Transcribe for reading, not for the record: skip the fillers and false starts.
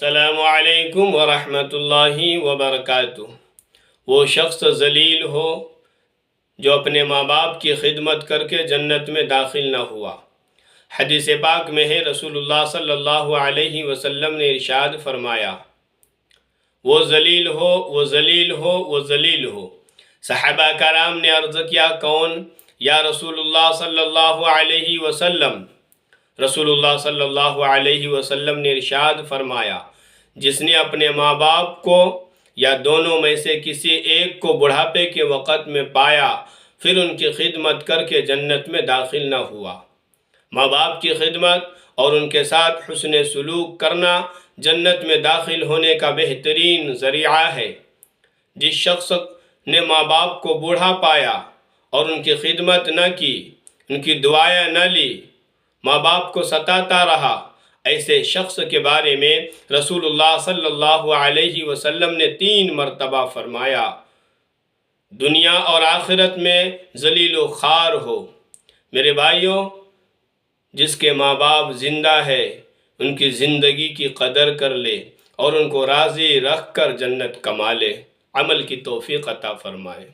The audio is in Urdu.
السلام علیکم ورحمۃ اللہ وبرکاتہ۔ وہ شخص ذلیل ہو جو اپنے ماں باپ کی خدمت کر کے جنت میں داخل نہ ہوا۔ حدیث پاک میں ہے، رسول اللہ صلی اللہ علیہ وسلم نے ارشاد فرمایا، وہ ذلیل ہو، وہ ذلیل ہو، وہ ذلیل ہو۔ صحابہ کرام نے عرض کیا، کون؟ یا رسول اللہ صلی اللہ علیہ وسلم۔ رسول اللہ صلی اللہ علیہ وسلم نے ارشاد فرمایا، جس نے اپنے ماں باپ کو یا دونوں میں سے کسی ایک کو بڑھاپے کے وقت میں پایا، پھر ان کی خدمت کر کے جنت میں داخل نہ ہوا۔ ماں باپ کی خدمت اور ان کے ساتھ حسن سلوک کرنا جنت میں داخل ہونے کا بہترین ذریعہ ہے۔ جس شخص نے ماں باپ کو بوڑھا پایا اور ان کی خدمت نہ کی، ان کی دعائیں نہ لی، ماں باپ کو ستاتا رہا، ایسے شخص کے بارے میں رسول اللہ صلی اللہ علیہ وسلم نے 3 مرتبہ فرمایا، دنیا اور آخرت میں ذلیل و خوار ہو۔ میرے بھائیوں، جس کے ماں باپ زندہ ہے، ان کی زندگی کی قدر کر لے اور ان کو راضی رکھ کر جنت کما لے۔ عمل کی توفیق عطا فرمائے۔